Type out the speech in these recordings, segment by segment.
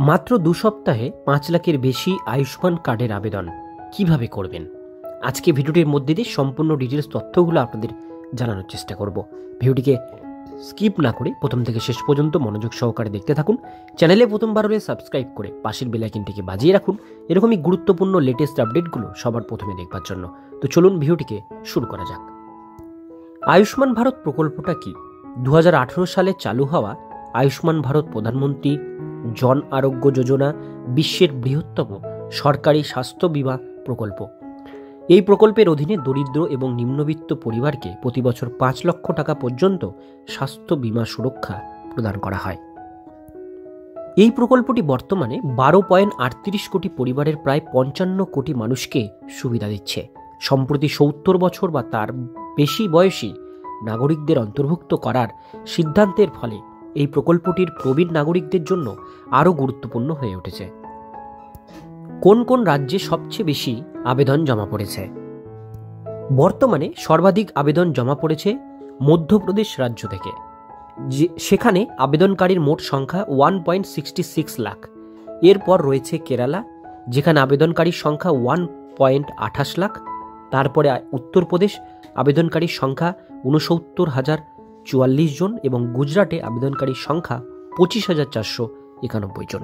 মাত্র 2 সপ্তাহে 5 লাখের বেশি আয়ুষ্মান কার্ডের আবেদন কিভাবে করবেন আজকে ভিডিওটির মধ্যে দিয়ে সম্পূর্ণ ডিটেলস তথ্যগুলো আপনাদের জানানোর চেষ্টা করব। ভিডিওটিকে স্কিপ না করে প্রথম থেকে শেষ পর্যন্ত মনোযোগ সহকারে দেখতে থাকুন। চ্যানেলে প্রথমবার হলে সাবস্ক্রাইব করে পাশের বেল আইকনটিকে বাজিয়ে রাখুন এরকমই গুরুত্বপূর্ণ লেটেস্ট আপডেটগুলো সবার প্রথমে দেখবার জন্য। তো চলুন ভিডিওটিকে শুরু করা যাক। আয়ুষ্মান ভারত প্রকল্পটা কি? 2018 সালে চালু হওয়া আয়ুষ্মান ভারত প্রধানমন্ত্রী জন আরোগ্য যোজনা বিশ্বের বৃহত্তম সরকারি স্বাস্থ্য বীমা প্রকল্প। এই প্রকল্পের অধীনে দরিদ্র এবং নিম্নবিত্ত পরিবারকে প্রতি বছর 5 লক্ষ টাকা পর্যন্ত স্বাস্থ্য বীমা সুরক্ষা প্রদান করা হয়। এই প্রকল্পটি বর্তমানে 12.38 কোটি পরিবারের প্রায় 55 কোটি মানুষকে সুবিধা দিচ্ছে। সম্প্রতি 70 বছর বা তার বেশি বয়সী নাগরিকদের অন্তর্ভুক্ত করার সিদ্ধান্তের ফলে এই প্রকল্পটির প্রবীণ নাগরিকদের জন্য আরও গুরুত্বপূর্ণ হয়ে উঠেছে। কোন কোন রাজ্যে সবচেয়ে বেশি আবেদন জমা পড়েছে? বর্তমানে সর্বাধিক আবেদন জমা পড়েছে মধ্যপ্রদেশ রাজ্য থেকে, সেখানে আবেদনকারীর মোট সংখ্যা 1.66 লাখ। এরপর রয়েছে কেরালা, যেখানে আবেদনকারীর সংখ্যা 1.28 লাখ। তারপরে উত্তরপ্রদেশ, আবেদনকারীর সংখ্যা 69,044 জন এবং গুজরাটে আবেদনকারীর সংখ্যা 25,491 জন।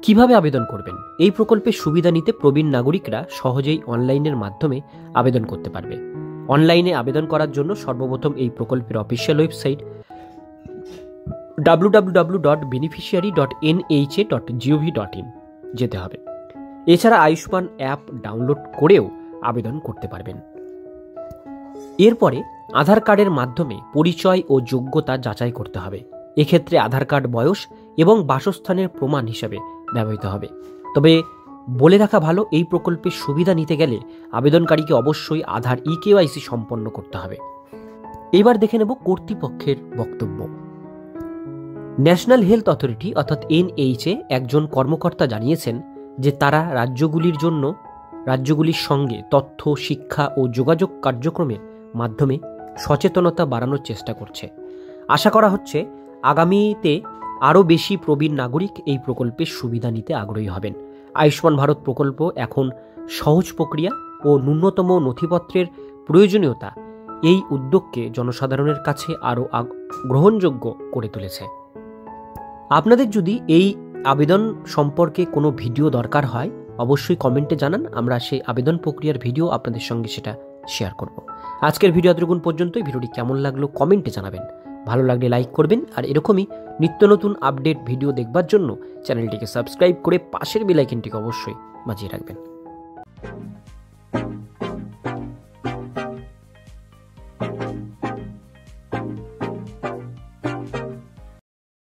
কিভাবে আবেদন করবেন? এই প্রকল্পের সুবিধা নিতে প্রবীণ নাগরিকরা সহজেই অনলাইনের মাধ্যমে আবেদন করতে পারবে। অনলাইনে আবেদন করার জন্য সর্বপ্রথম এই প্রকল্পের অফিসিয়াল ওয়েবসাইট www.beneficiary.nha.gov.in যেতে হবে। এছাড়া আয়ুষ্মান অ্যাপ ডাউনলোড করেও আবেদন করতে পারবেন। এরপরে আধার কার্ডের মাধ্যমে পরিচয় ও যোগ্যতা যাচাই করতে হবে। এক্ষেত্রে আধার কার্ড বয়স এবং বাসস্থানের প্রমাণ হিসাবে ব্যবহৃত হবে। তবে বলে রাখা ভালো, এই প্রকল্পের সুবিধা নিতে গেলে আবেদনকারীকে অবশ্যই আধার ইকেওয়াইসি সম্পন্ন করতে হবে। এবার দেখে নেব কর্তৃপক্ষের বক্তব্য। ন্যাশনাল হেলথ অথরিটি অর্থাৎ এনএইচএ একজন কর্মকর্তা জানিয়েছেন যে তারা রাজ্যগুলির সঙ্গে তথ্য, শিক্ষা ও যোগাযোগ কার্যক্রমের মাধ্যমে সচেতনতা বাড়ানোর চেষ্টা করছে। আশা করা হচ্ছে আগামীতে আরও বেশি প্রবীণ নাগরিক এই প্রকল্পের সুবিধা নিতে আগ্রহী হবেন। আয়ুষ্মান ভারত প্রকল্প এখন সহজ প্রক্রিয়া ও ন্যূনতম নথিপত্রের প্রয়োজনীয়তা এই উদ্যোগকে জনসাধারণের কাছে আরও গ্রহণযোগ্য করে তুলেছে। আপনাদের যদি এই আবেদন সম্পর্কে কোনো ভিডিও দরকার হয় অবশ্যই কমেন্টে জানান, আমরা সেই আবেদন প্রক্রিয়ার ভিডিও আপনাদের সঙ্গে সেটা শেয়ার করব। আজকের ভিডিও এতটুকুন পর্যন্তই। ভিডিওটি কেমন লাগলো কমেন্টে জানাবেন, ভালো লাগলে লাইক করবেন, আর এরকমই নিত্য নতুন আপডেট ভিডিও দেখবার জন্য চ্যানেলটিকে সাবস্ক্রাইব করে পাশের বেল আইকনটিকে অবশ্যই বাজিয়ে রাখবেন।